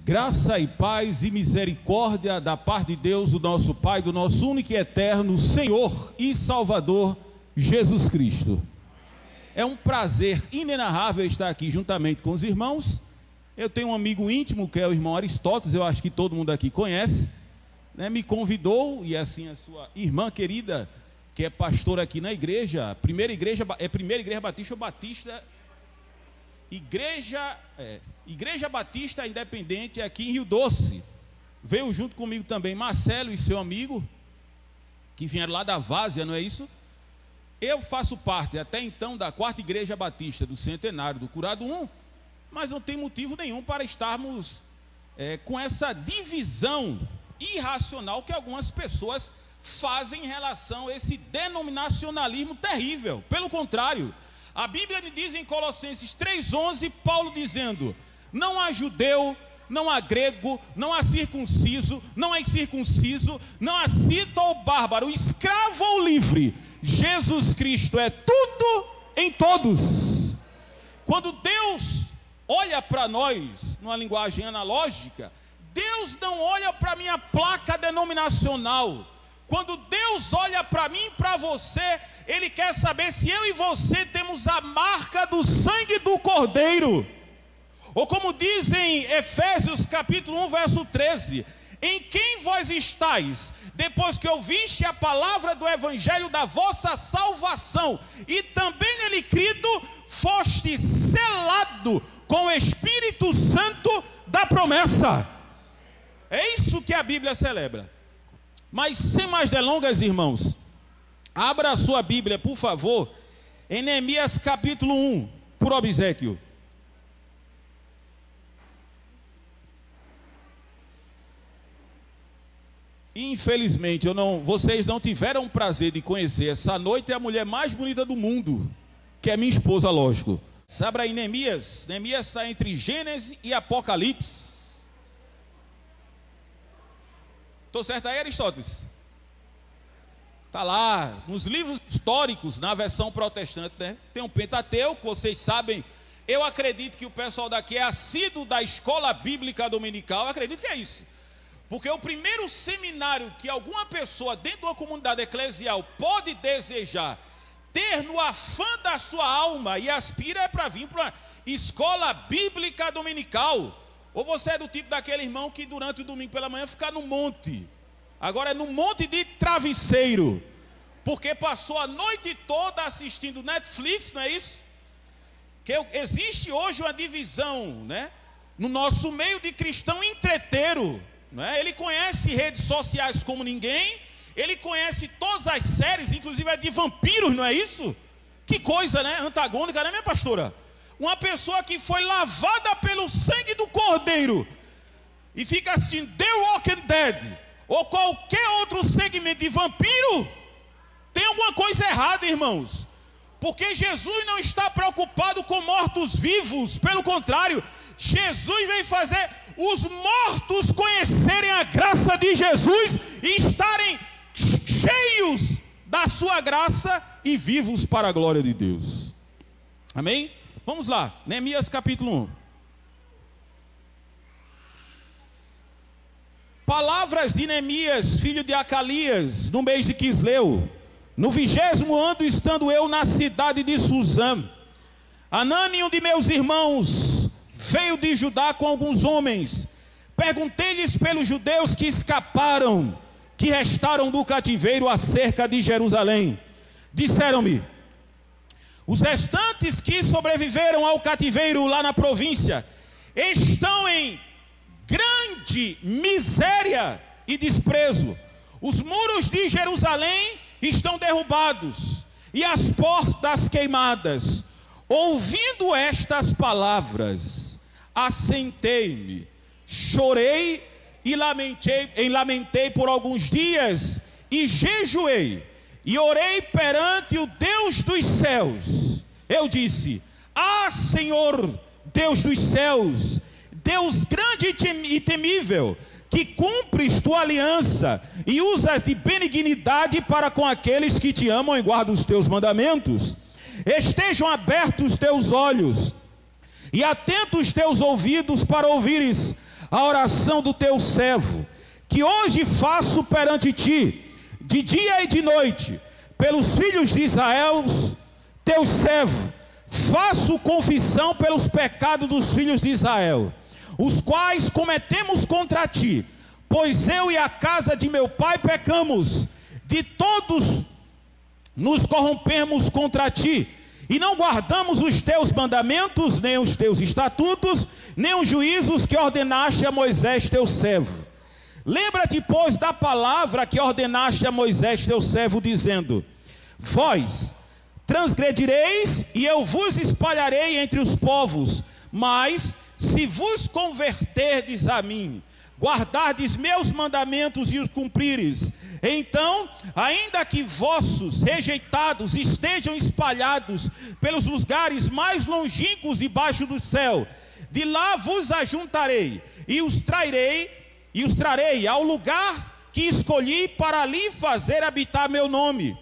Graça e paz e misericórdia da parte de Deus, o nosso Pai, do nosso único e eterno Senhor e Salvador, Jesus Cristo. É um prazer inenarrável estar aqui juntamente com os irmãos. Eu tenho um amigo íntimo que é o irmão Aristóteles, eu acho que todo mundo aqui conhece, né? Me convidou, e assim a sua irmã querida, que é pastora aqui na igreja, Primeira Igreja Batista ou Batista... Igreja Batista Independente aqui em Rio Doce. Veio junto comigo também Marcelo e seu amigo, que vieram lá da Várzea, não é isso? Eu faço parte até então da 4ª Igreja Batista do Centenário do Curado 1, mas não tem motivo nenhum para estarmos com essa divisão irracional que algumas pessoas fazem em relação a esse denominacionalismo terrível. Pelo contrário, a Bíblia diz em Colossenses 3,11, Paulo dizendo: não há judeu, não há grego, não há circunciso, não há incircunciso, não há cita ou bárbaro, escravo ou livre, Jesus Cristo é tudo em todos. Quando Deus olha para nós, numa linguagem analógica, Deus não olha para a minha placa denominacional. Quando Deus olha para mim e para você, Ele quer saber se eu e você temos a marca do sangue do Cordeiro. Ou como diz em Efésios capítulo 1, verso 13: em quem vós estáis, depois que ouviste a palavra do evangelho da vossa salvação, e também nele crido, foste selado com o Espírito Santo da promessa. É isso que a Bíblia celebra. Mas sem mais delongas, irmãos, abra a sua Bíblia, por favor, em Neemias capítulo 1, por obséquio. Infelizmente, vocês não tiveram o prazer de conhecer essa noite a mulher mais bonita do mundo, que é minha esposa, lógico. Abra aí Neemias. Neemias está entre Gênesis e Apocalipse. Estou certo aí, Aristóteles? Está lá, nos livros históricos, na versão protestante, né? Tem um Pentateuco, vocês sabem. Eu acredito que o pessoal daqui é assíduo da escola bíblica dominical. Eu acredito que é isso. Porque o primeiro seminário que alguma pessoa dentro de uma comunidade eclesial pode desejar ter no afã da sua alma e aspira é para vir para uma escola bíblica dominical. Ou você é do tipo daquele irmão que durante o domingo pela manhã fica no monte. Agora é no monte de travesseiro. Porque passou a noite toda assistindo Netflix, não é isso? Que existe hoje uma divisão, né? No nosso meio de cristão entreteiro. Não é? Ele conhece redes sociais como ninguém. Ele conhece todas as séries, inclusive a de vampiros, não é isso? Que coisa, né? Antagônica, né, minha pastora? Uma pessoa que foi lavada pelo sangue do Cordeiro e fica assistindo The Walking Dead ou qualquer outro segmento de vampiro, tem alguma coisa errada, irmãos. Porque Jesus não está preocupado com mortos-vivos. Pelo contrário, Jesus veio fazer os mortos conhecerem a graça de Jesus e estarem cheios da sua graça e vivos para a glória de Deus. Amém? Vamos lá, Neemias capítulo 1. Palavras de Neemias, filho de Acalias, no mês de Quisleu, no 20º ano, estando eu na cidade de Suzã. Anani, um de meus irmãos, veio de Judá com alguns homens. Perguntei-lhes pelos judeus que escaparam, que restaram do cativeiro acerca de Jerusalém. Disseram-me: os restantes que sobreviveram ao cativeiro lá na província estão em grande miséria e desprezo. Os muros de Jerusalém estão derrubados e as portas queimadas. Ouvindo estas palavras, assentei-me, chorei e lamentei por alguns dias e jejuei. E orei perante o Deus dos céus. Eu disse: ah, Senhor, Deus dos céus, Deus grande e temível, que cumpres tua aliança e usas de benignidade para com aqueles que te amam e guardam os teus mandamentos. Estejam abertos os teus olhos e atentos os teus ouvidos para ouvires a oração do teu servo, que hoje faço perante ti, de dia e de noite, pelos filhos de Israel, teus servos. Faço confissão pelos pecados dos filhos de Israel, os quais cometemos contra ti, pois eu e a casa de meu pai pecamos, de todos nos corrompemos contra ti, e não guardamos os teus mandamentos, nem os teus estatutos, nem os juízos que ordenaste a Moisés teu servo. Lembra-te, pois, da palavra que ordenaste a Moisés teu servo, dizendo: vós transgredireis, e eu vos espalharei entre os povos, mas se vos converterdes a mim, guardardes meus mandamentos e os cumprires, então, ainda que vossos rejeitados estejam espalhados pelos lugares mais longínquos debaixo do céu, de lá vos ajuntarei e os trarei ao lugar que escolhi para ali fazer habitar meu nome.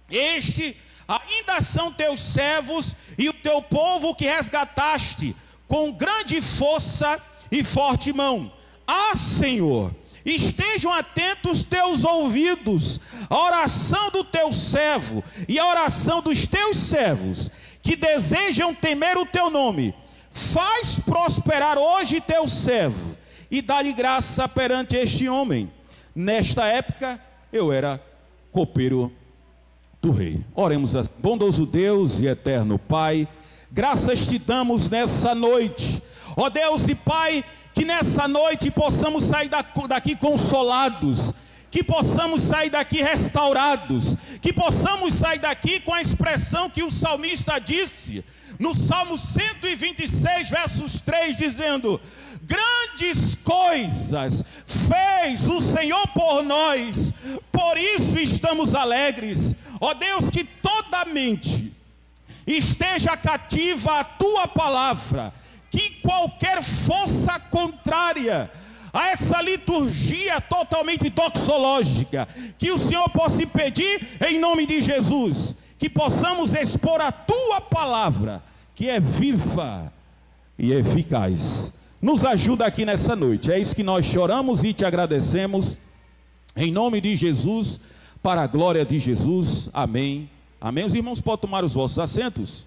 Este ainda são teus servos e o teu povo que resgataste com grande força e forte mão. Ah, Senhor, estejam atentos teus ouvidos à oração do teu servo e à oração dos teus servos, que desejam temer o teu nome. Faz prosperar hoje teu servo, e dá-lhe graça perante este homem. Nesta época, eu era copeiro do rei. Oremos assim. Bondoso Deus e eterno Pai, graças te damos nessa noite. Ó Deus e Pai, que nessa noite possamos sair daqui consolados, que possamos sair daqui restaurados, que possamos sair daqui com a expressão que o salmista disse, no Salmo 126, versos 3, dizendo: grandes coisas fez o Senhor por nós, por isso estamos alegres. Ó Deus, que toda mente esteja cativa à tua palavra, que qualquer força contrária a essa liturgia totalmente doxológica, que o Senhor possa impedir em nome de Jesus, que possamos expor a tua palavra, que é viva e eficaz. Nos ajuda aqui nessa noite, é isso que nós choramos e te agradecemos, em nome de Jesus, para a glória de Jesus, amém, amém. Os irmãos podem tomar os vossos assentos.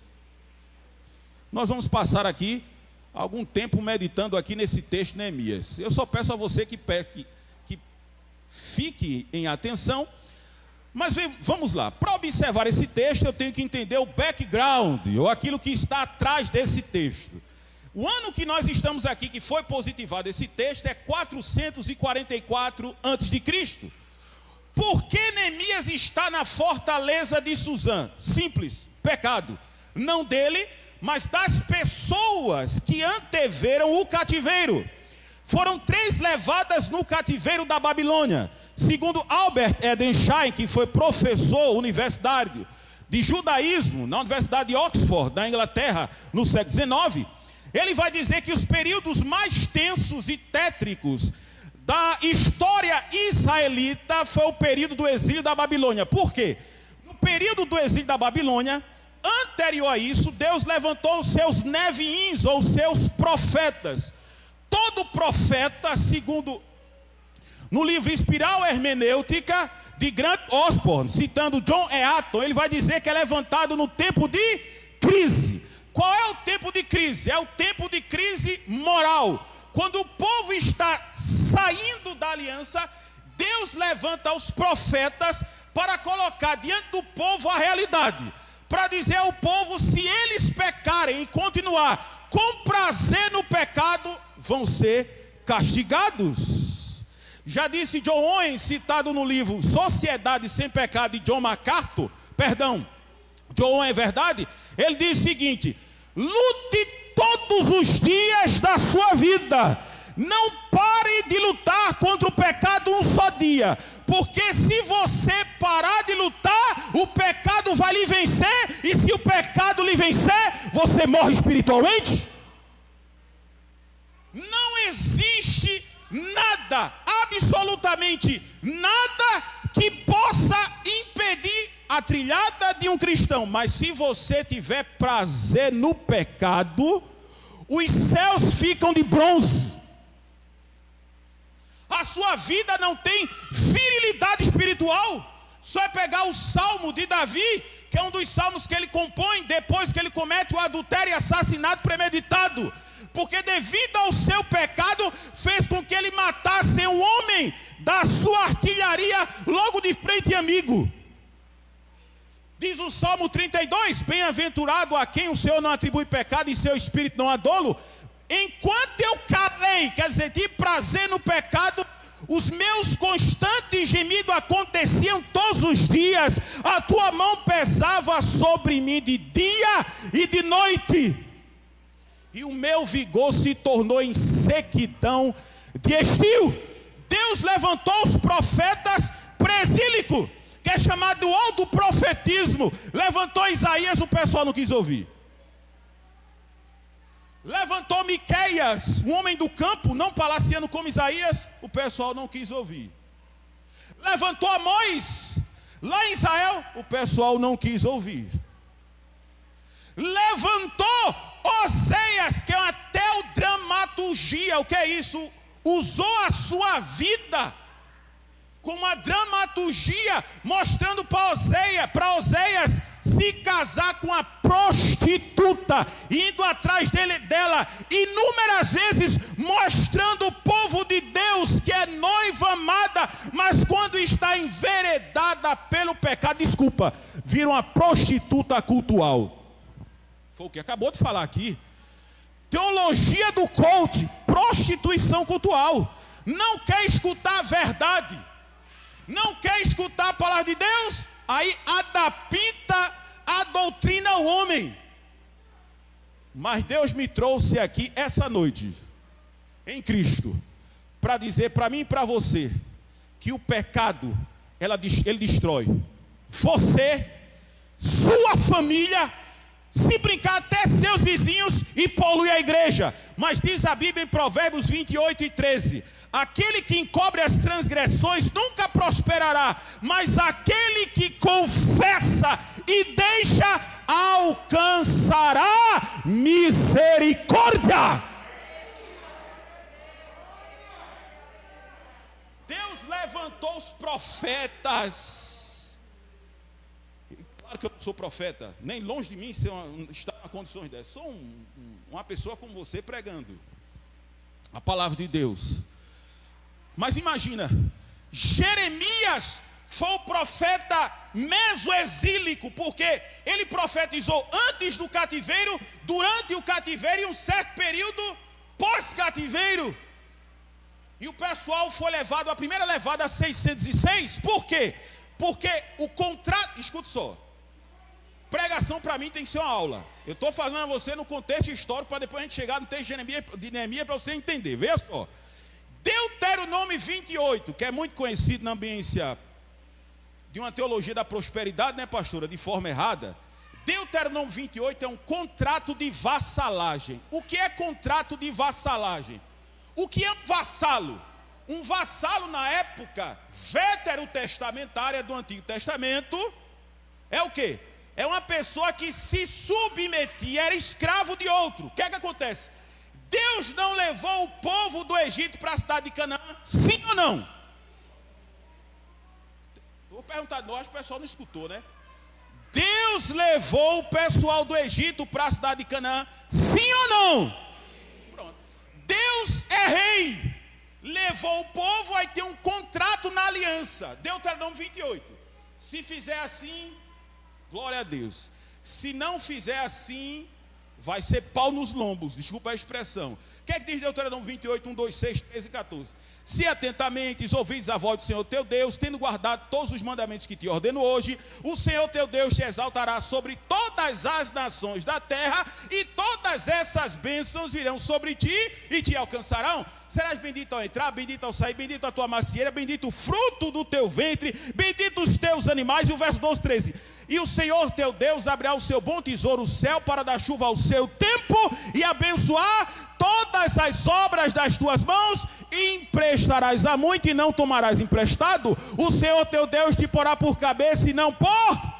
Nós vamos passar aqui algum tempo meditando aqui nesse texto de Neemias. Eu só peço a você que fique em atenção, mas vamos lá. Para observar esse texto, eu tenho que entender o background, ou aquilo que está atrás desse texto. O ano que nós estamos aqui, que foi positivado esse texto, é 444 a.C. Por que Neemias está na fortaleza de Suzã? Simples, pecado. Não dele, mas das pessoas que anteveram o cativeiro. Foram 3 levadas no cativeiro da Babilônia. Segundo Albert Edersheim, que foi professor universitário de judaísmo na Universidade de Oxford, na Inglaterra, no século XIX, ele vai dizer que os períodos mais tensos e tétricos da história israelita foi o período do exílio da Babilônia. Por quê? No período do exílio da Babilônia, anterior a isso, Deus levantou os seus neviins, ou seus profetas. Todo profeta, segundo no livro Espiral Hermenêutica de Grant Osborne, citando John Eaton, ele vai dizer que é levantado no tempo de crise. Qual é o tempo de crise? É o tempo de crise moral. Quando o povo está saindo da aliança, Deus levanta os profetas para colocar diante do povo a realidade, para dizer ao povo, se eles pecarem e continuar com prazer no pecado, vão ser castigados. Já disse John Owen, citado no livro Sociedade Sem Pecado de John MacArthur, John Owen é verdade? Ele diz o seguinte: lute todos os dias da sua vida, não pare de lutar contra o pecado um só dia, porque se você parar de lutar, o pecado vai lhe vencer, e se o pecado lhe vencer, você morre espiritualmente. Não existe nada, absolutamente nada, que possa impedir a trilhada de um cristão. Mas se você tiver prazer no pecado, os céus ficam de bronze. a sua vida não tem virilidade espiritual. Só é pegar o Salmo de Davi, que é um dos salmos que ele compõe depois que ele comete o adultério e assassinato premeditado. Porque devido ao seu pecado, fez com que ele matasse um homem da sua artilharia logo de frente, amigo. Diz o Salmo 32, bem-aventurado a quem o Senhor não atribui pecado e seu espírito não há dolo. Enquanto eu calei, quer dizer, de prazer no pecado, os meus constantes gemidos aconteciam todos os dias. A tua mão pesava sobre mim de dia e de noite. E o meu vigor se tornou em sequidão de estio. Deus levantou os profetas presílicos, que é chamado alto profetismo. Levantou Isaías, o pessoal não quis ouvir. Levantou Miqueias, um homem do campo, não palaciano como Isaías, o pessoal não quis ouvir. Levantou Amós, lá em Israel, o pessoal não quis ouvir. Levantou Oséias, que é uma teodramaturgia. O que é isso? Usou a sua vida como uma dramaturgia, mostrando para Oséias se casar com a prostituta, indo atrás dela inúmeras vezes, mostrando o povo de Deus que é noiva amada, mas quando está enveredada pelo pecado, vira uma prostituta cultual. Foi o que acabou de falar aqui. Teologia do coach, prostituição cultual. Não quer escutar a verdade, não quer escutar a palavra de Deus, aí adapta a doutrina ao homem. Mas Deus me trouxe aqui essa noite, em Cristo, para dizer para mim e para você, que o pecado, ele destrói você, sua família, se brincar até seus vizinhos e polui a igreja. Mas diz a Bíblia em Provérbios 28:13: aquele que encobre as transgressões nunca prosperará, mas aquele que confessa e deixa alcançará misericórdia. Deus levantou os profetas. Claro que eu não sou profeta, nem longe de mim estar em condições dessas. Sou uma pessoa como você pregando a palavra de Deus. Mas imagina, Jeremias foi o profeta mesoexílico, porque ele profetizou antes do cativeiro, durante o cativeiro e um certo período pós-cativeiro. E o pessoal foi levado, a primeira levada a 606. Por quê? Porque o contrato, escuta só, pregação para mim tem que ser uma aula. Eu estou falando a você no contexto histórico, para depois a gente chegar no texto de Neemias, para você entender. Veja só, Deuteronômio 28, que é muito conhecido na ambiência de uma teologia da prosperidade, né, pastora, de forma errada. Deuteronômio 28 é um contrato de vassalagem. O que é contrato de vassalagem? O que é um vassalo? Um vassalo na época veterotestamentária do Antigo Testamento é o quê? É uma pessoa que se submetia, era escravo de outro. O que é que acontece? Deus não levou o povo do Egito para a cidade de Canaã, sim ou não? Eu vou perguntar de nós, o pessoal não escutou, né? Deus levou o pessoal do Egito para a cidade de Canaã, sim ou não? Pronto. Deus é rei, levou o povo, aí tem um contrato na aliança. Deuteronômio 28. Se fizer assim, glória a Deus. Se não fizer assim, vai ser pau nos lombos, desculpa a expressão. O que é que diz Deuteronômio 28, 1, 2, 6, 13 e 14? Se atentamente ouvides a voz do Senhor teu Deus, tendo guardado todos os mandamentos que te ordeno hoje, o Senhor teu Deus te exaltará sobre todas as nações da terra, e todas essas bênçãos virão sobre ti e te alcançarão. Serás bendito ao entrar, bendito ao sair, bendito a tua macieira, bendito o fruto do teu ventre, bendito os teus animais. E o verso 12, 13: e o Senhor teu Deus abrirá o seu bom tesouro, o céu, para dar chuva ao seu tempo, e abençoar todas as obras das tuas mãos, e emprestarás a muito e não tomarás emprestado. O Senhor teu Deus te porá por cabeça e não por...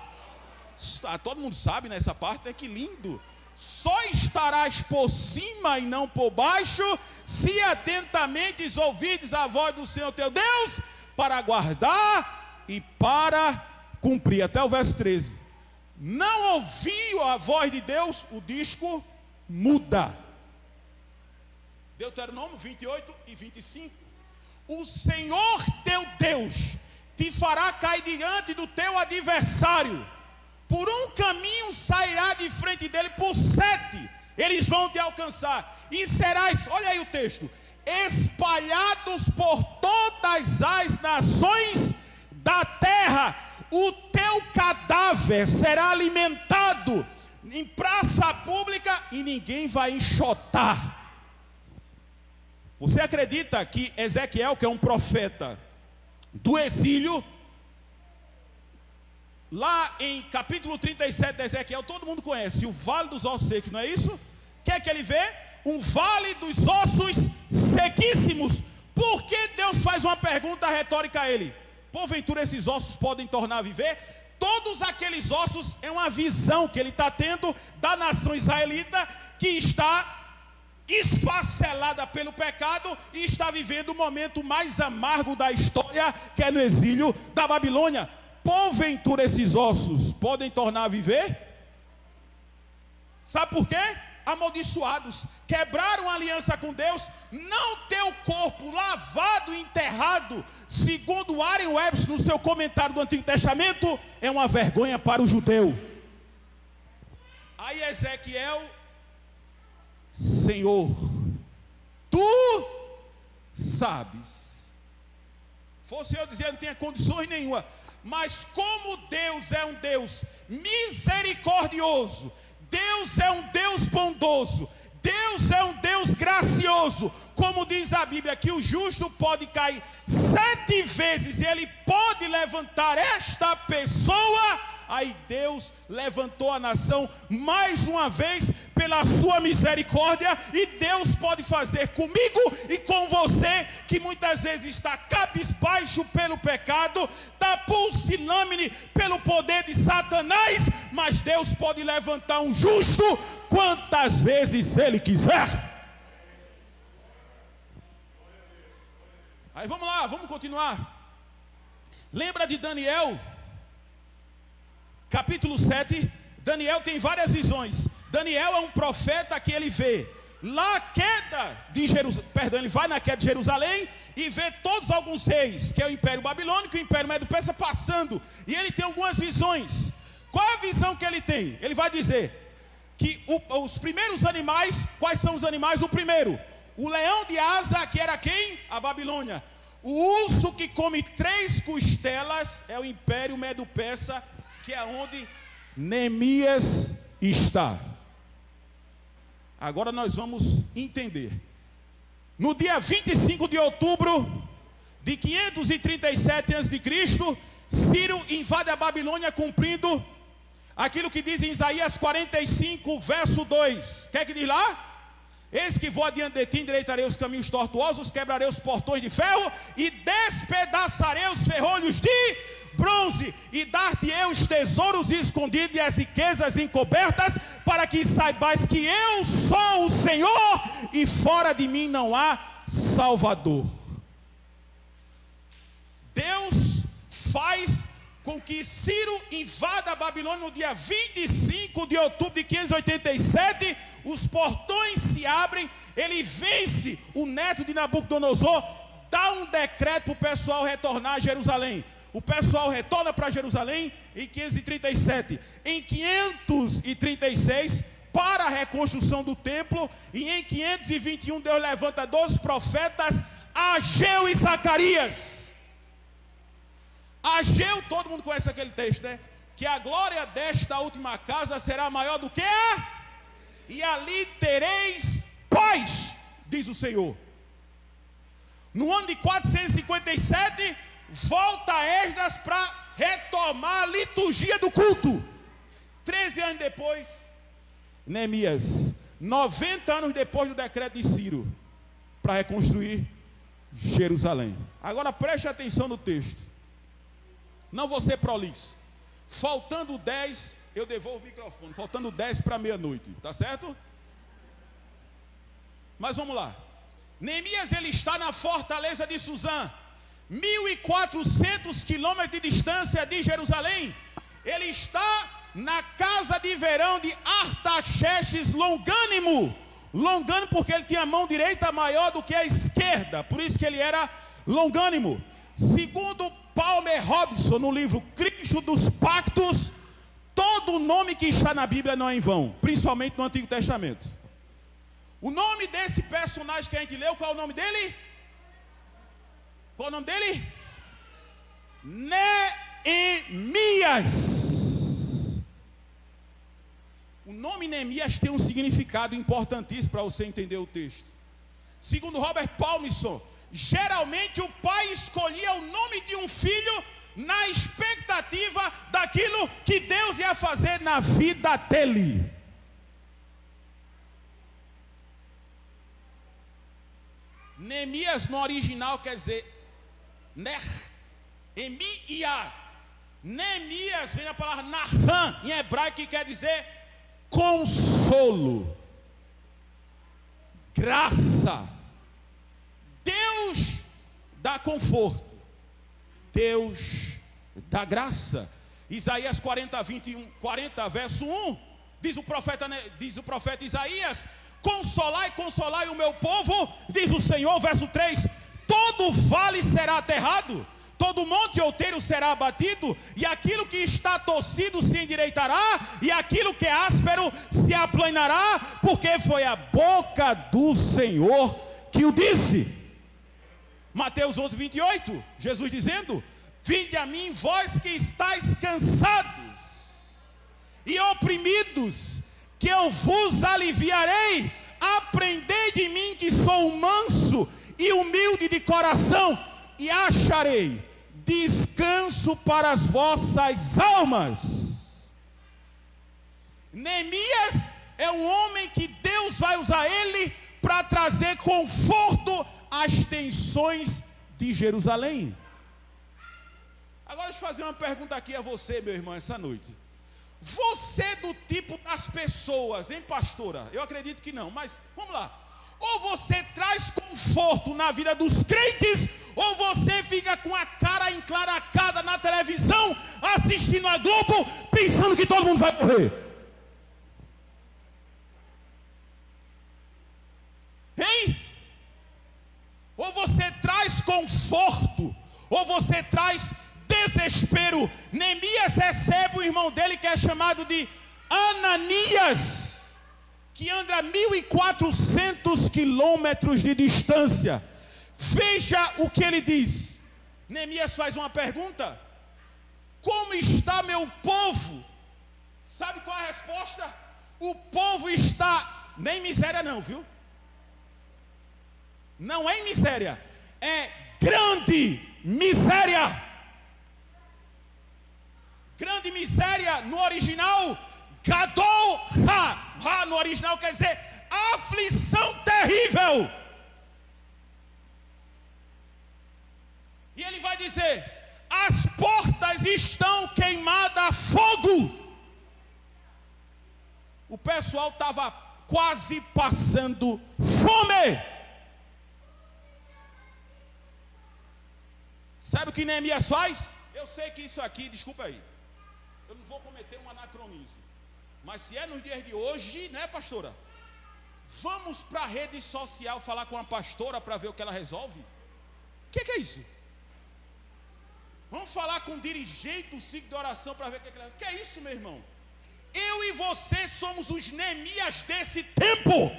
Todo mundo sabe nessa parte, né? Que lindo. Só estarás por cima e não por baixo, se atentamente ouvides a voz do Senhor teu Deus, para guardar e para cumprir. Até o verso 13. Não ouviu a voz de Deus, o disco muda. Deuteronômio 28 e 25. O Senhor teu Deus te fará cair diante do teu adversário. Por um caminho sairá de frente dele, por 7 eles vão te alcançar. E serás, olha aí o texto, espalhados por todas as nações da terra. O teu cadáver será alimentado em praça pública e ninguém vai enxotar. Você acredita que Ezequiel, que é um profeta do exílio, lá em capítulo 37 de Ezequiel, todo mundo conhece o Vale dos Ossos Secos, não é isso? O que é que ele vê? Um vale dos ossos sequíssimos. Por que Deus faz uma pergunta retórica a ele? Porventura esses ossos podem tornar a viver? Todos aqueles ossos é uma visão que ele está tendo da nação israelita, que está esfacelada pelo pecado e está vivendo o momento mais amargo da história, que é no exílio da Babilônia. Porventura esses ossos podem tornar a viver? Sabe por quê? Amaldiçoados, quebraram a aliança com Deus. Não ter o corpo lavado e enterrado, segundo Warren Webster no seu comentário do Antigo Testamento, é uma vergonha para o judeu. Aí Ezequiel: Senhor, tu sabes. Fosse eu dizer, não tinha condições nenhuma. Mas como Deus é um Deus misericordioso, Deus é um Deus bondoso, Deus é um Deus gracioso, como diz a Bíblia, que o justo pode cair 7 vezes e ele pode levantar esta pessoa. Aí Deus levantou a nação mais uma vez pela sua misericórdia. E Deus pode fazer comigo e com você, que muitas vezes está cabisbaixo pelo pecado, está pusilânime pelo poder de Satanás, mas Deus pode levantar um justo quantas vezes Ele quiser. Aí vamos lá, vamos continuar. Lembra de Daniel? Capítulo 7, Daniel tem várias visões. Daniel é um profeta que ele vê lá a queda de Jerusalém, ele vai na queda de Jerusalém e vê todos alguns reis, que é o Império Babilônico e o Império Medo-Persa passando, e ele tem algumas visões. Qual é a visão que ele tem? Ele vai dizer que os primeiros animais, quais são os animais? O primeiro, o leão de asa, que era quem? A Babilônia. O urso que come 3 costelas é o Império Medo-Persa, que é onde Neemias está. Agora nós vamos entender. No dia 25 de outubro de 537 a.C., Ciro invade a Babilônia, cumprindo aquilo que diz em Isaías 45, verso 2. Quer que diz lá? Eis que vou adiante de ti, endireitarei os caminhos tortuosos, quebrarei os portões de ferro e despedaçarei os ferrolhos de bronze, e dar-te-ei os tesouros escondidos e as riquezas encobertas, para que saibais que eu sou o Senhor e fora de mim não há Salvador. Deus faz com que Ciro invada a Babilônia no dia 25 de outubro de 587, os portões se abrem, ele vence o neto de Nabucodonosor, dá um decreto para o pessoal retornar a Jerusalém. O pessoal retorna para Jerusalém em 537. Em 536, para a reconstrução do templo, e em 521 Deus levanta 2 profetas, Ageu e Zacarias. Ageu, todo mundo conhece aquele texto, né? Que a glória desta última casa será maior do que a, e ali tereis paz, diz o Senhor. No ano de 457, volta Esdras para retomar a liturgia do culto. 13 anos depois, Neemias, 90 anos depois do decreto de Ciro, para reconstruir Jerusalém. Agora preste atenção no texto. Não vou ser prolixo. Faltando 10, eu devolvo o microfone. Faltando 10 para meia-noite, tá certo? Mas vamos lá. Neemias, ele está na fortaleza de Suzã, 1.400 quilômetros de distância de Jerusalém. Ele está na casa de verão de Artaxerxes longânimo. Longânimo porque ele tinha a mão direita maior do que a esquerda, por isso que ele era longânimo. Segundo Palmer Robson, no livro Cristo dos Pactos, todo nome que está na Bíblia não é em vão, principalmente no Antigo Testamento. O nome desse personagem que a gente leu, qual é o nome dele? Qual é o nome dele? Neemias. O nome Neemias tem um significado importantíssimo para você entender o texto. Segundo Robert Palmerson, geralmente o pai escolhia o nome de um filho na expectativa daquilo que Deus ia fazer na vida dele. Neemias no original quer dizer Neemiah. Neemias vem da palavra Naham em hebraico, que quer dizer consolo, graça. Deus dá conforto, Deus dá graça. Isaías 40, verso 1, diz o profeta Isaías: consolai, consolai o meu povo, diz o Senhor. Verso 3, todo vale será aterrado, todo monte outeiro será abatido, e aquilo que está torcido se endireitará, e aquilo que é áspero se aplanará, porque foi a boca do Senhor que o disse. Mateus 11, 28, Jesus dizendo: vinde a mim, vós que estáis cansados e oprimidos, que eu vos aliviarei. Aprendei de mim, que sou manso e humilde de coração, e acharei descanso para as vossas almas. Neemias é um homem que Deus vai usar ele para trazer conforto às tensões de Jerusalém. Agora deixa eu fazer uma pergunta aqui a você, meu irmão, essa noite. Você é do tipo das pessoas, hein, pastora? Eu acredito que não, mas vamos lá. Ou você traz conforto na vida dos crentes, ou você fica com a cara enclaracada na televisão, assistindo a Globo, pensando que todo mundo vai morrer. Hein? Ou você traz conforto, ou você traz desespero. Neemias recebe o irmão dele, que é chamado de Ananias, que anda a 1.400 quilômetros de distância. Veja o que ele diz. Neemias faz uma pergunta: como está meu povo? Sabe qual é a resposta? O povo está, nem miséria não, viu? Não é em miséria, é grande miséria. Grande miséria no original, Gadol Ha no original quer dizer aflição terrível. E ele vai dizer: as portas estão queimadas a fogo. O pessoal estava quase passando fome. Sabe o que Neemias faz? Eu sei que isso aqui, desculpa aí, eu não vou cometer um anacronismo, mas se é nos dias de hoje, né, pastora? Vamos para a rede social falar com a pastora para ver o que ela resolve? O que é isso? Vamos falar com o dirigente do ciclo de oração para ver o que ela resolve? O que é isso, meu irmão? Eu e você somos os Neemias desse tempo.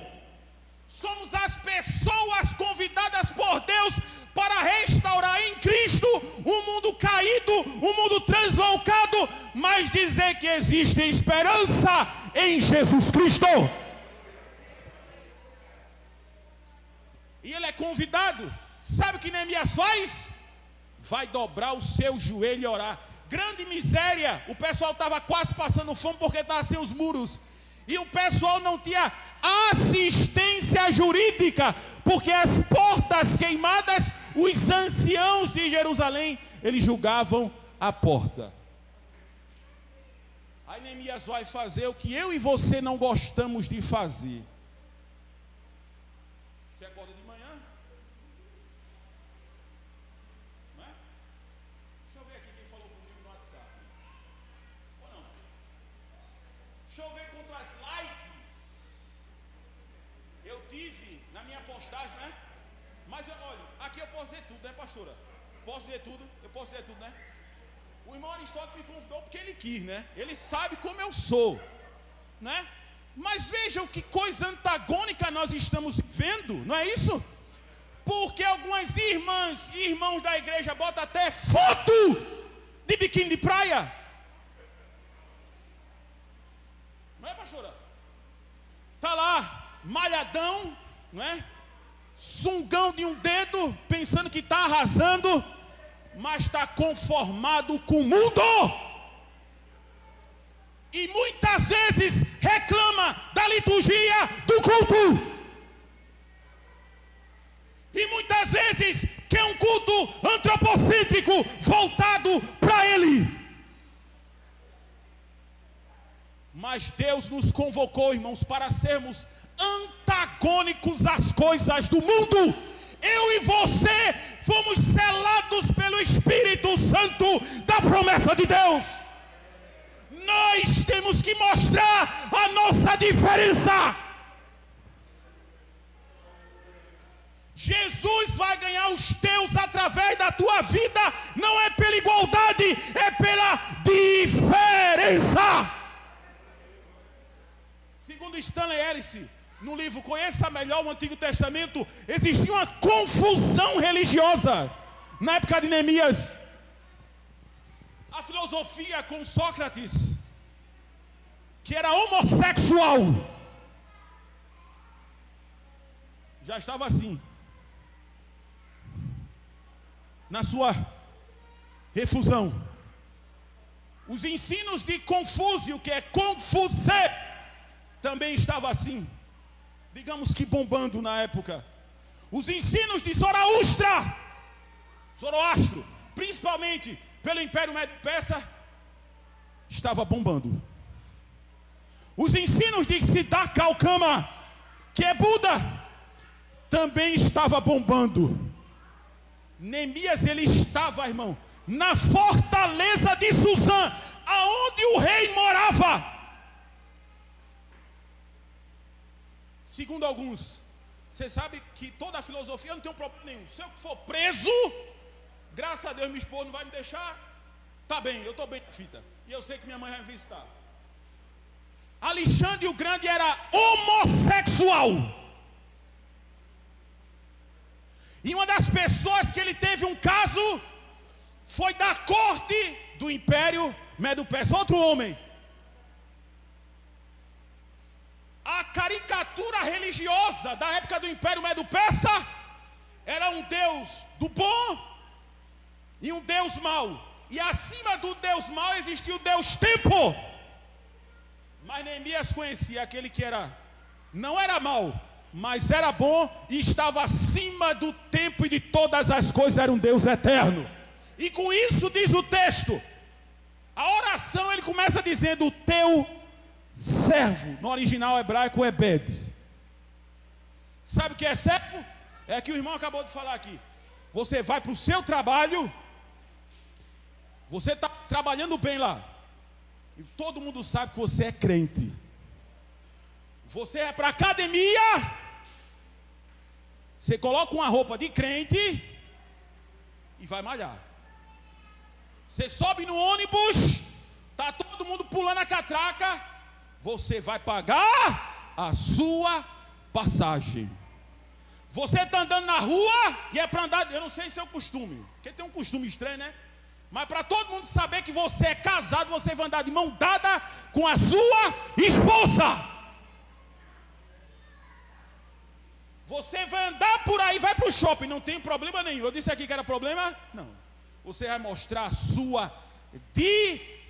Somos as pessoas convidadas por Deus para restaurar em Cristo um mundo caído, um mundo translocado, mas dizer que existe esperança em Jesus Cristo. E ele é convidado. Sabe o que Neemias faz? Vai dobrar o seu joelho e orar. Grande miséria. O pessoal estava quase passando fome porque estava sem os muros. E o pessoal não tinha assistência jurídica, porque as portas queimadas, os anciãos de Jerusalém, eles julgavam a porta. Aí Neemias vai fazer o que eu e você não gostamos de fazer. Você acorda de manhã, não é? Deixa eu ver aqui quem falou comigo no WhatsApp. Ou não? Deixa eu ver quanto às likes eu tive na minha postagem, né? Mas olha, aqui eu posso dizer tudo, né, pastora? Posso dizer tudo? Eu posso dizer tudo, né? O irmão Aristóteles me convidou porque ele quis, né? Ele sabe como eu sou, né? Mas vejam que coisa antagônica nós estamos vendo, não é isso? Porque algumas irmãs e irmãos da igreja botam até foto de biquíni de praia. Não é, pastora? Tá lá, malhadão, não é? Sungão de um dedo, pensando que está arrasando, mas está conformado com o mundo. E muitas vezes reclama da liturgia do culto. E muitas vezes quer um culto antropocêntrico voltado para ele. Mas Deus nos convocou, irmãos, para sermos antagônicos às coisas do mundo. Eu e você fomos selados pelo Espírito Santo da promessa de Deus. Nós temos que mostrar a nossa diferença. Jesus vai ganhar os teus através da tua vida. Não é pela igualdade, é pela diferença. Segundo Stanley Ellis, no livro Conheça Melhor o Antigo Testamento, existia uma confusão religiosa na época de Neemias. A filosofia com Sócrates, que era homossexual, já estava assim, na sua refusão. Os ensinos de Confúcio, que é Confúcio, também estava assim, digamos que bombando na época. Os ensinos de Zoroastro, principalmente pelo Império Médio-Persa, estava bombando. Os ensinos de Siddhartha Gautama, que é Buda, também estava bombando. Neemias, ele estava, irmão, na fortaleza de Suzã, aonde o rei morava. Segundo alguns, você sabe que toda a filosofia não tem um problema nenhum. Se eu for preso, graças a Deus minha esposa não vai me deixar. Tá bem, eu estou bem na fita. E eu sei que minha mãe vai me visitar. Alexandre o Grande era homossexual. E uma das pessoas que ele teve um caso foi da corte do Império Médio-Persa. Outro homem. A caricatura religiosa da época do Império Médio-Persa era um Deus do bom e um Deus mau. E acima do Deus mau existia o Deus tempo. Mas Neemias conhecia aquele que não era mau, mas era bom e estava acima do tempo e de todas as coisas, era um Deus eterno. E com isso diz o texto, a oração ele começa dizendo: o teu servo, no original hebraico Ebed. Sabe o que é servo? É que o irmão acabou de falar aqui. Você vai para o seu trabalho, você está trabalhando bem lá, e todo mundo sabe que você é crente. Você é para a academia, você coloca uma roupa de crente e vai malhar. Você sobe no ônibus, está todo mundo pulando a catraca, você vai pagar a sua passagem. Você está andando na rua e é para andar, eu não sei se é o costume, porque tem um costume estranho, né? Mas para todo mundo saber que você é casado, você vai andar de mão dada com a sua esposa. Você vai andar por aí, vai para o shopping, não tem problema nenhum. Eu disse aqui que era problema? Não. Você vai mostrar a sua diferença.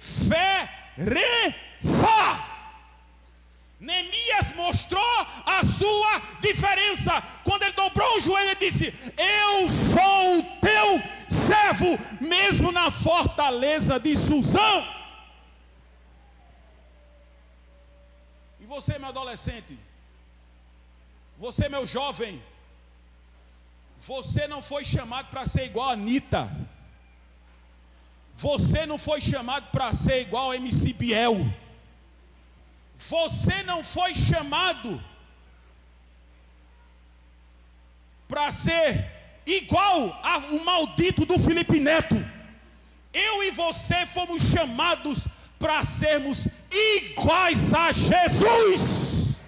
Neemias mostrou a sua diferença. Quando ele dobrou o joelho, ele disse: eu sou o teu servo, mesmo na fortaleza de Suzã. E você, meu adolescente, você, meu jovem, Você não foi chamado para ser igual a Anitta. Você não foi chamado para ser igual a MC Biel. Você não foi chamado para ser igual ao maldito do Felipe Neto. Eu e você fomos chamados para sermos iguais a Jesus.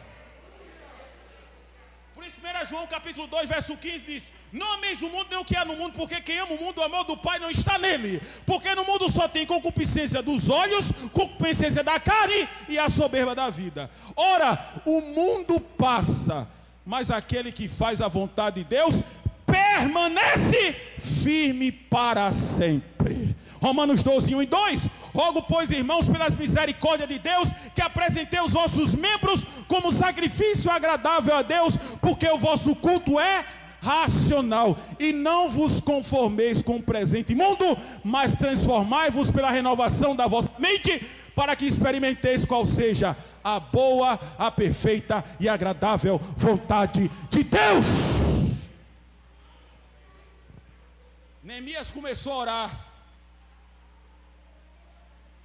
Por isso 1 João capítulo 2 verso 15 diz: não ameis o mundo nem o que há no mundo, porque quem ama o mundo, o amor do Pai não está nele. Porque no mundo só tem concupiscência dos olhos, concupiscência da carne e a soberba da vida. Ora, o mundo passa, mas aquele que faz a vontade de Deus permanece firme para sempre. Romanos 12, 1 e 2. Rogo, pois, irmãos, pelas misericórdias de Deus, que apresentei os vossos membros como sacrifício agradável a Deus, porque o vosso culto é racional. E não vos conformeis com o presente mundo, mas transformai-vos pela renovação da vossa mente, para que experimenteis qual seja a boa, a perfeita e agradável vontade de Deus. Neemias começou a orar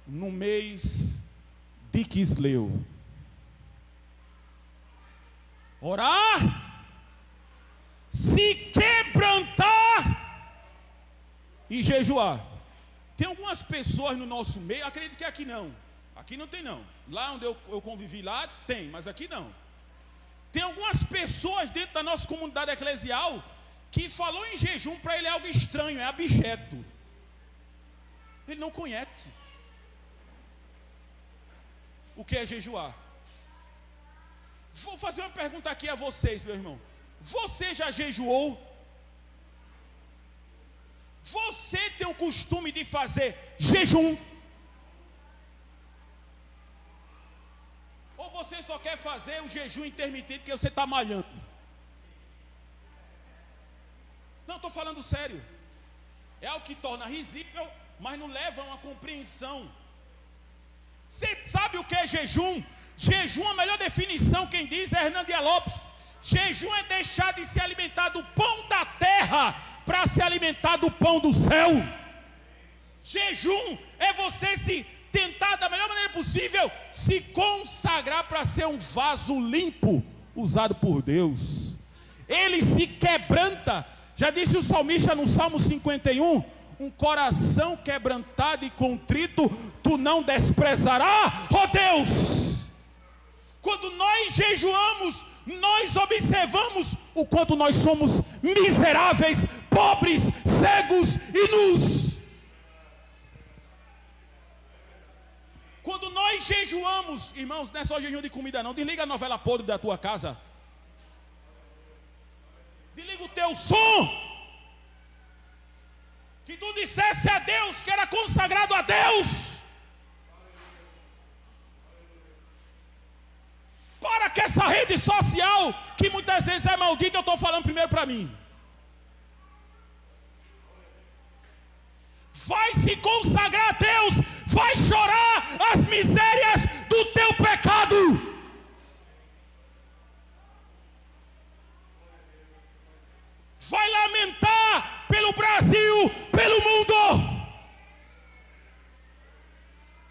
no mês de Quisleu. Orar, se quebrantar e jejuar. Tem algumas pessoas no nosso meio, acredito que aqui não. Aqui não tem não. Lá onde eu convivi lá tem, mas aqui não. Tem algumas pessoas dentro da nossa comunidade eclesial que falou em jejum, para ele é algo estranho, é abjeto. Ele não conhece o que é jejuar. Vou fazer uma pergunta aqui a vocês, meu irmão. Você já jejuou? Você tem o costume de fazer jejum? Ou você só quer fazer o jejum intermitente porque você está malhando? Não, estou falando sério. É algo que torna risível, mas não leva a uma compreensão. Você sabe o que é jejum? Jejum, a melhor definição, quem diz é Hernandes Lopes. Jejum é deixar de se alimentar do pão da terra para se alimentar do pão do céu. Jejum é você se tentar da melhor maneira possível se consagrar para ser um vaso limpo usado por Deus. Ele se quebranta. Já disse o salmista no Salmo 51: um coração quebrantado e contrito tu não desprezarás, ó Deus. Quando nós jejuamos, nós observamos o quanto nós somos miseráveis, pobres, cegos e nus. Quando nós jejuamos, irmãos, não é só jejum de comida não. Desliga a novela podre da tua casa. Desliga o teu som. Que tu dissesse a Deus que era consagrado a Deus. Para que essa rede social, que muitas vezes é maldita, eu estou falando primeiro para mim. Vai se consagrar a Deus. Vai chorar as misérias do teu pecado. Vai lamentar pelo Brasil, pelo mundo.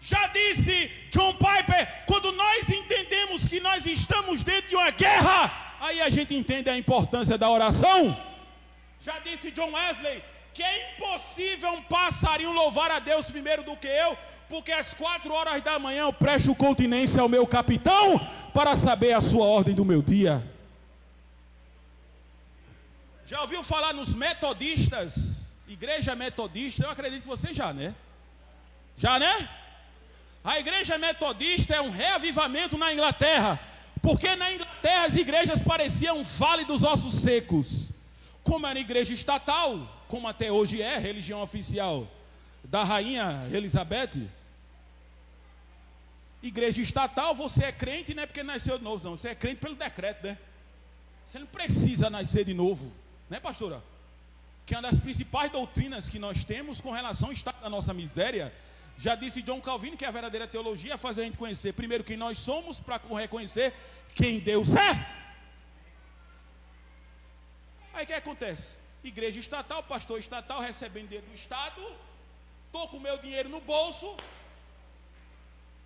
Já disse John Piper, quando nós entendemos que nós estamos dentro de uma guerra, aí a gente entende a importância da oração. Já disse John Wesley que é impossível um passarinho louvar a Deus primeiro do que eu, porque às 4 horas da manhã eu presto continência ao meu capitão para saber a sua ordem do meu dia. Já ouviu falar nos metodistas? Igreja metodista, eu acredito que você já, né? Já, né? A igreja metodista é um reavivamento na Inglaterra, porque na Inglaterra as igrejas pareciam um vale dos ossos secos. Como era igreja estatal, como até hoje é, religião oficial da rainha Elizabeth. Igreja estatal, você é crente não é porque nasceu de novo, não. Você é crente pelo decreto, né? Você não precisa nascer de novo, né, pastora? Que é uma das principais doutrinas que nós temos com relação ao estado da nossa miséria. Já disse John Calvino que a verdadeira teologia é fazer a gente conhecer primeiro quem nós somos, para reconhecer quem Deus é. Aí o que acontece? igreja estatal, pastor estatal, recebendo dinheiro do Estado, estou com o meu dinheiro no bolso,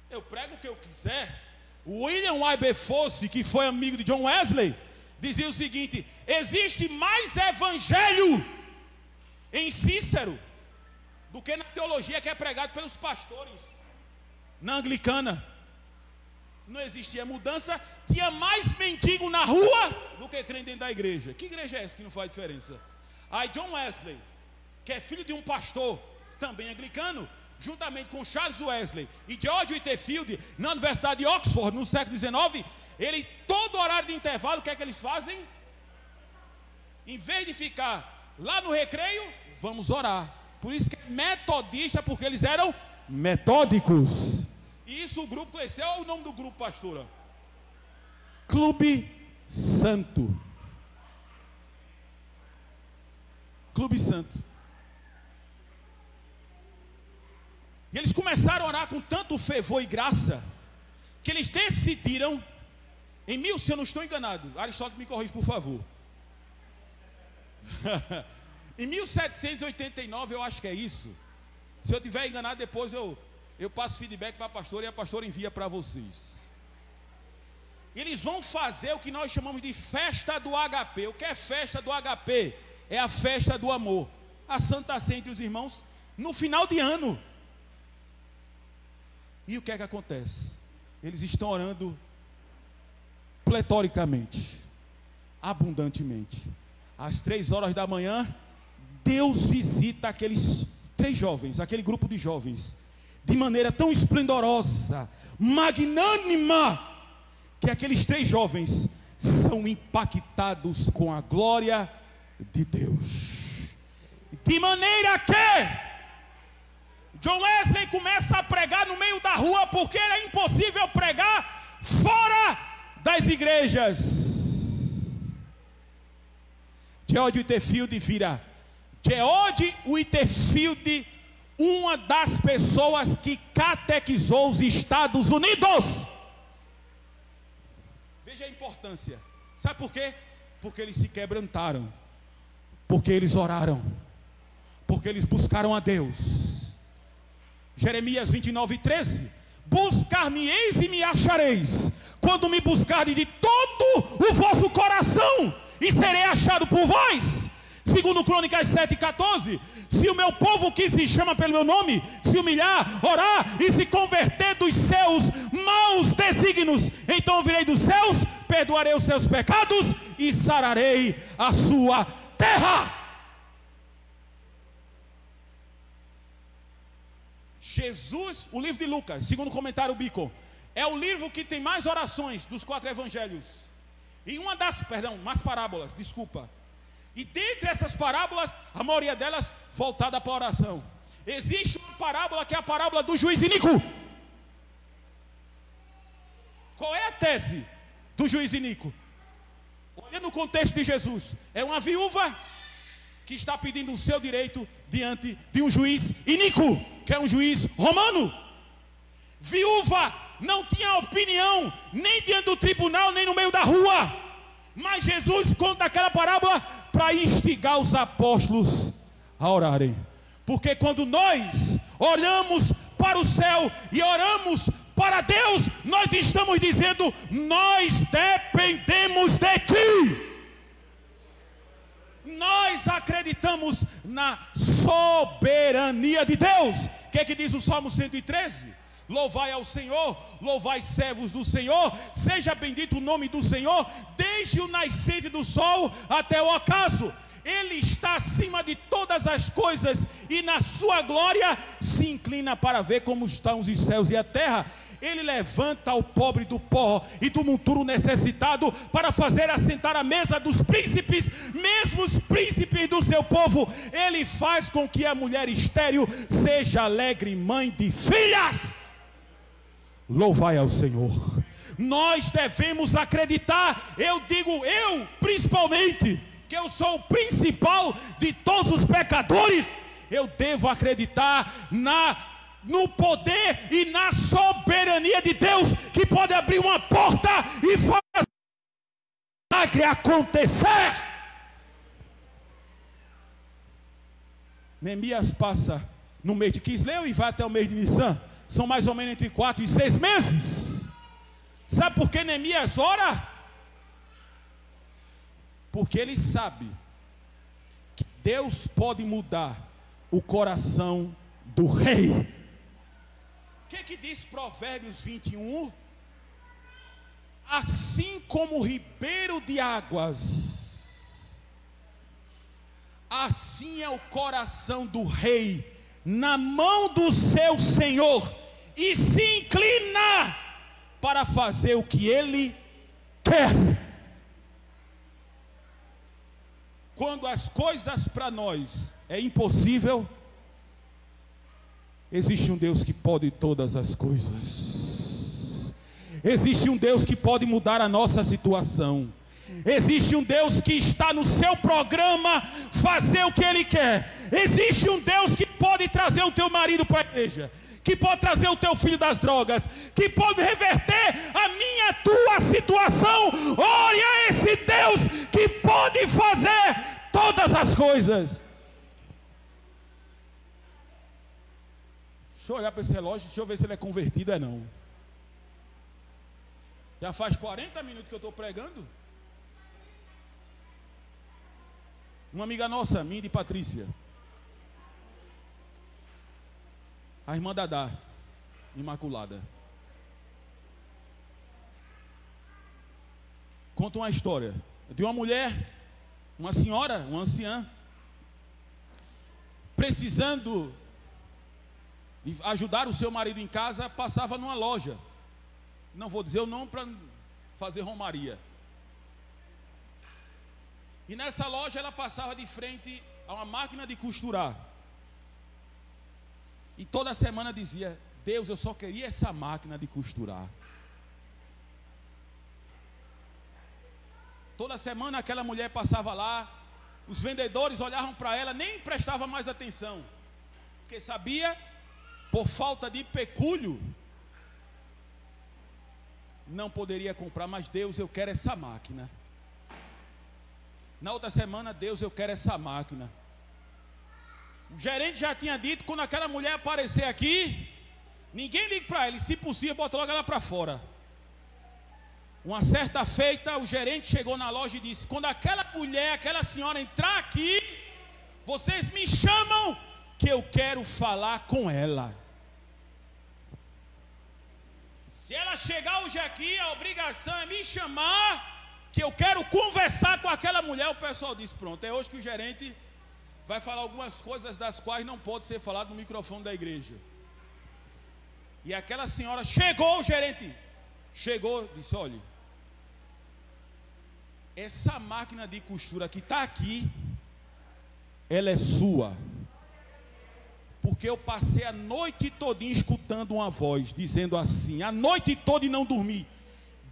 eu prego o que eu quiser. O William Wilberforce, que foi amigo de John Wesley, dizia o seguinte: existe mais evangelho em Cícero do que na teologia que é pregado pelos pastores. Na anglicana não existia mudança, tinha mais mendigo na rua do que crente dentro da igreja. Que igreja é essa que não faz diferença? Aí John Wesley, que é filho de um pastor também anglicano, juntamente com Charles Wesley e George Whitefield, na Universidade de Oxford, no século XIX, ele, todo horário de intervalo, o que é que eles fazem? Em vez de ficar lá no recreio, vamos orar. Por isso que é metodista, porque eles eram metódicos. E isso o grupo conheceu. Olha o nome do grupo, pastora: Clube Santo. Clube Santo. E eles começaram a orar com tanto fervor e graça, que eles decidiram, se eu não estou enganado, Aristóteles me corrige por favor, em 1789, eu acho que é isso. Se eu estiver enganado, depois eu passo feedback para a pastora e a pastora envia para vocês. Eles vão fazer o que nós chamamos de festa do HP. O que é festa do HP? É a festa do amor. A Santa Ceia entre os irmãos no final de ano. E o que é que acontece? Eles estão orando pletoricamente, abundantemente. Às 3 horas da manhã, Deus visita aqueles 3 jovens, aquele grupo de jovens, de maneira tão esplendorosa, magnânima, que aqueles 3 jovens são impactados com a glória de Deus. De maneira que John Wesley começa a pregar no meio da rua, porque era impossível pregar fora das igrejas. George Whitefield vira George Whitefield, uma das pessoas que catequizou os Estados Unidos. Veja a importância. Sabe por quê? Porque eles se quebrantaram, porque eles oraram, porque eles buscaram a Deus. Jeremias 29:13: buscar-me-eis e me achareis, quando me buscardes de todo o vosso coração, e serei achado por vós. Segundo Crônicas 7:14: se o meu povo que se chama pelo meu nome se humilhar, orar e se converter dos seus maus desígnios, então eu virei dos céus, perdoarei os seus pecados e sararei a sua terra. Jesus, o livro de Lucas, segundo o comentário Bicon, é o livro que tem mais orações dos 4 evangelhos. E mais parábolas, desculpa. E dentre essas parábolas, a maioria delas voltada para a oração. Existe uma parábola que é a parábola do juiz iníquo. Qual é a tese do juiz iníquo? Olha no contexto de Jesus. É uma viúva que está pedindo o seu direito diante de um juiz iníquo, que é um juiz romano. Viúva não tinha opinião nem diante do tribunal, nem no meio da rua. Mas Jesus conta aquela parábola para instigar os apóstolos a orarem. Porque quando nós olhamos para o céu e oramos para Deus, nós estamos dizendo: nós dependemos de Ti. Nós acreditamos na soberania de Deus. O que é que diz o Salmo 113? Louvai ao Senhor, louvai servos do Senhor, seja bendito o nome do Senhor, desde o nascente do sol até o ocaso. Ele está acima de todas as coisas e na sua glória se inclina para ver como estão os céus e a terra. Ele levanta o pobre do pó e do monturo necessitado para fazer assentar a mesa dos príncipes, mesmo os príncipes do seu povo. Ele faz com que a mulher estéril seja alegre mãe de filhas. Louvai ao Senhor. Nós devemos acreditar, eu principalmente, que eu sou o principal de todos os pecadores. Eu devo acreditar no poder e na soberania de Deus, que pode abrir uma porta e fazer o milagre acontecer. Neemias passa no mês de Quisleu e vai até o mês de Nissan. São mais ou menos entre 4 e 6 meses. Sabe por que Neemias ora? Porque ele sabe que Deus pode mudar o coração do rei. O que diz Provérbios 21? Assim como o ribeiro de águas, assim é o coração do rei na mão do seu senhor, e se inclina para fazer o que ele quer. Quando as coisas para nós é impossível, existe um Deus que pode todas as coisas. Existe um Deus que pode mudar a nossa situação. Existe um Deus que está no seu programa fazer o que Ele quer. Existe um Deus que pode trazer o teu marido para a igreja, que pode trazer o teu filho das drogas, que pode reverter a minha, tua situação. Ore a esse Deus que pode fazer todas as coisas. Deixa eu olhar para esse relógio, deixa eu ver se ele é convertido ou não. Já faz 40 minutos que eu estou pregando. Uma amiga nossa, Mindy e Patrícia, a irmã Dadá, Imaculada, conta uma história de uma mulher, uma senhora, uma anciã, precisando ajudar o seu marido em casa, passava numa loja. Não vou dizer o nome para fazer romaria. E nessa loja ela passava de frente a uma máquina de costurar. E toda semana dizia: Deus, eu só queria essa máquina de costurar. Toda semana aquela mulher passava lá, os vendedores olhavam para ela, nem prestavam mais atenção, porque sabia, por falta de pecúlio, não poderia comprar. Mas Deus, eu quero essa máquina. Na outra semana, Deus, eu quero essa máquina. O gerente já tinha dito, quando aquela mulher aparecer aqui, ninguém liga para ela, e se possível, bota logo ela para fora. Uma certa feita, o gerente chegou na loja e disse: quando aquela mulher, aquela senhora entrar aqui, vocês me chamam, que eu quero falar com ela. Se ela chegar hoje aqui, a obrigação é me chamar, que eu quero conversar com aquela mulher. O pessoal disse: pronto, é hoje que o gerente vai falar algumas coisas das quais não pode ser falado no microfone da igreja. E aquela senhora chegou, o gerente chegou, disse: olha, essa máquina de costura que está aqui, ela é sua. Porque eu passei a noite todinha escutando uma voz dizendo assim, a noite toda e não dormi: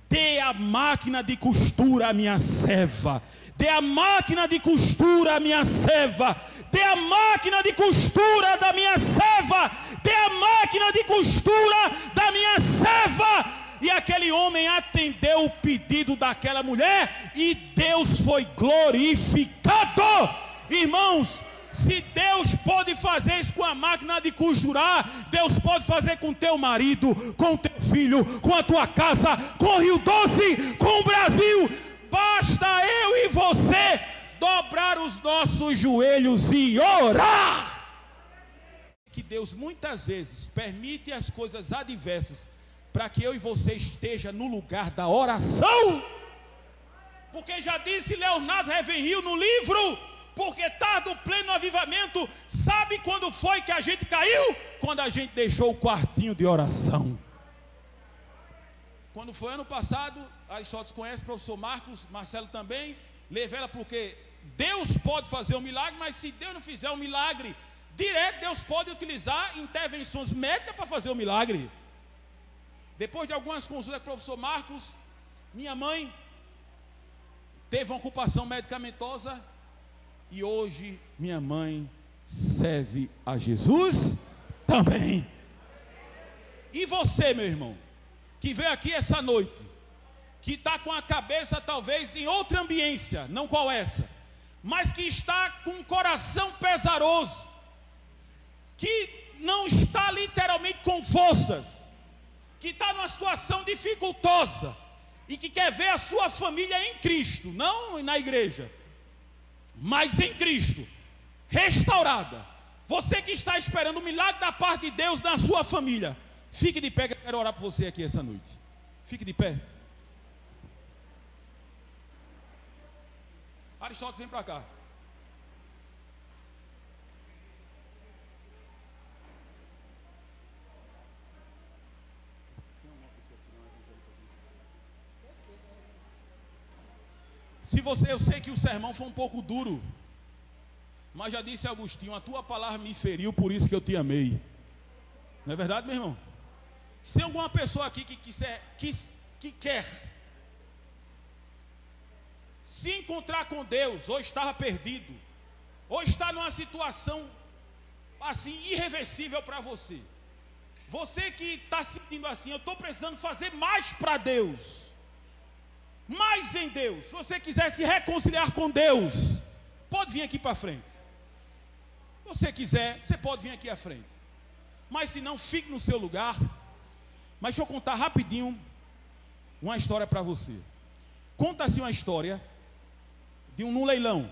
dê a máquina de costura à minha serva. Dê a máquina de costura à minha serva. Dê a máquina de costura da minha serva. Dê a máquina de costura da minha serva. E aquele homem atendeu o pedido daquela mulher e Deus foi glorificado. Irmãos, se Deus pode fazer isso com a máquina de costurar, Deus pode fazer com teu marido, com o teu filho, com a tua casa, com o Rio Doce, com o Brasil. Basta eu e você dobrar os nossos joelhos e orar. Que Deus muitas vezes permite as coisas adversas para que eu e você esteja no lugar da oração. Porque já disse Leonardo Ravenhill no livro: porque tarde o pleno avivamento. Sabe quando foi que a gente caiu? Quando a gente deixou o quartinho de oração. Quando foi ano passado, Aristóteles conhece, professor Marcos, Marcelo também, levei ela porque Deus pode fazer um milagre, mas se Deus não fizer um milagre direto, Deus pode utilizar intervenções médicas para fazer o milagre. Depois de algumas consultas com o professor Marcos, minha mãe teve uma ocupação medicamentosa e hoje minha mãe serve a Jesus também. E você, meu irmão, que veio aqui essa noite, que está com a cabeça talvez em outra ambiência, não qual essa, mas que está com um coração pesaroso, que não está literalmente com forças, que está numa situação dificultosa e que quer ver a sua família em Cristo, não na igreja, mas em Cristo, restaurada. Você que está esperando o milagre da parte de Deus na sua família, fique de pé, que eu quero orar por você aqui essa noite. Fique de pé. Aristóteles, vem para cá. Eu sei que o sermão foi um pouco duro, mas já disse Agostinho, a tua palavra me feriu, por isso que eu te amei. Não é verdade, meu irmão? Se tem alguma pessoa aqui que quer se encontrar com Deus, ou estava perdido, ou está numa situação assim irreversível para você, você que está se sentindo assim, eu estou precisando fazer mais para Deus, mais em Deus. Se você quiser se reconciliar com Deus, pode vir aqui para frente. Se você quiser, você pode vir aqui à frente. Mas se não, fique no seu lugar. Mas deixa eu contar rapidinho uma história para você. Conta-se uma história de num leilão.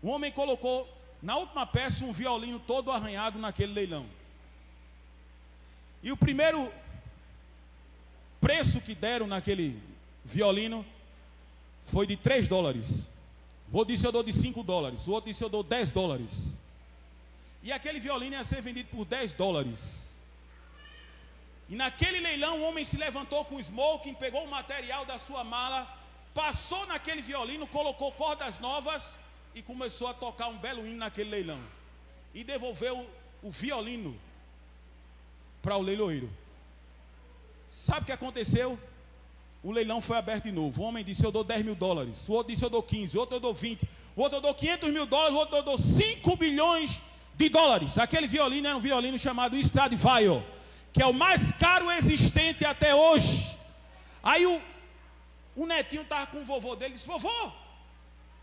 Um homem colocou na última peça um violino todo arranhado naquele leilão. E o primeiro preço que deram naquele violino foi de $3. O outro disse eu dou de $5. O outro disse eu dou $10. E aquele violino ia ser vendido por $10. E naquele leilão o homem se levantou com o smoking, pegou o material da sua mala, passou naquele violino, colocou cordas novas e começou a tocar um belo hino naquele leilão. E devolveu o violino para o leiloeiro. Sabe o que aconteceu? O leilão foi aberto de novo. O homem disse eu dou $10 mil. O outro disse eu dou 15. O outro eu dou 20. O outro eu dou $500 mil. O outro eu dou $5 bilhões. Aquele violino era um violino chamado Stradivarius, que é o mais caro existente até hoje. Aí o netinho estava com o vovô dele e disse: vovô,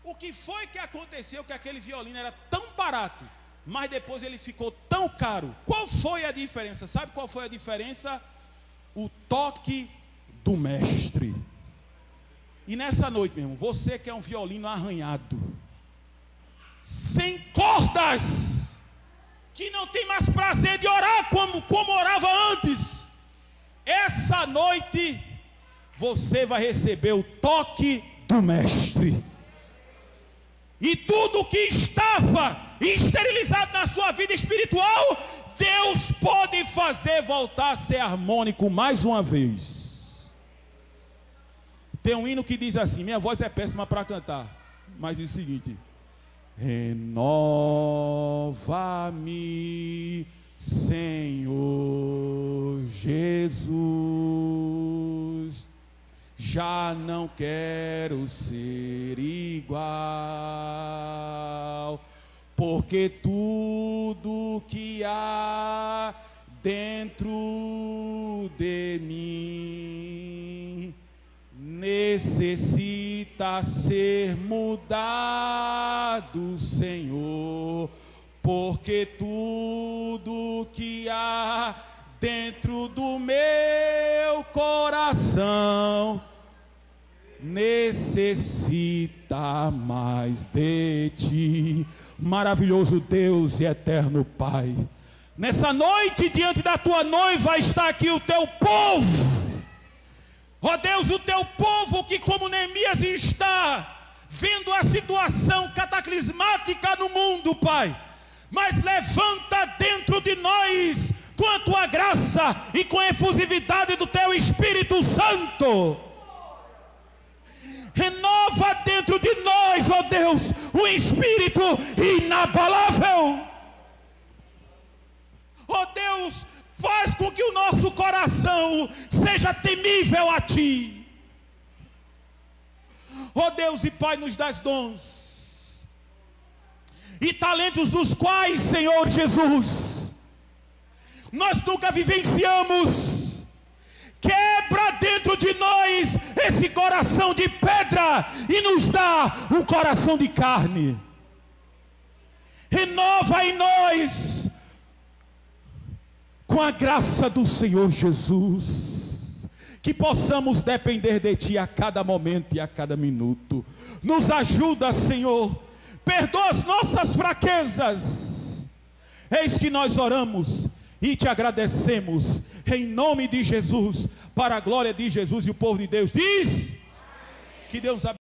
o que foi que aconteceu que aquele violino era tão barato, mas depois ele ficou tão caro? Qual foi a diferença? Sabe qual foi a diferença? O toque do mestre. E nessa noite, meu irmão, você que é um violino arranhado, sem cordas, que não tem mais prazer de orar como orava antes, essa noite você vai receber o toque do mestre. E tudo que estava esterilizado na sua vida espiritual, Deus pode fazer voltar a ser harmônico mais uma vez. Tem um hino que diz assim, minha voz é péssima para cantar, mas diz o seguinte: renova-me, Senhor Jesus, já não quero ser igual, porque tudo que há dentro de mim necessita ser mudado, Senhor, porque tudo que há dentro do meu coração necessita mais de ti. Maravilhoso Deus e eterno Pai, nessa noite diante da tua noiva está aqui o teu povo. Ó Deus, o teu povo que como Neemias está vendo a situação cataclismática no mundo, Pai, mas levanta dentro de nós com a tua graça e com a efusividade do teu Espírito Santo. Renova dentro de nós, ó Deus, um espírito inabalável. Ó Deus, faz com que o nosso coração seja temível a ti. Ó Deus e Pai, nos dás dons e talentos dos quais, Senhor Jesus, nós nunca vivenciamos. Quebra dentro de nós esse coração de pedra e nos dá um coração de carne. Renova em nós com a graça do Senhor Jesus, que possamos depender de Ti a cada momento e a cada minuto. Nos ajuda, Senhor, perdoa as nossas fraquezas. Eis que nós oramos e Te agradecemos, em nome de Jesus, para a glória de Jesus. E o povo de Deus diz: que Deus abençoe.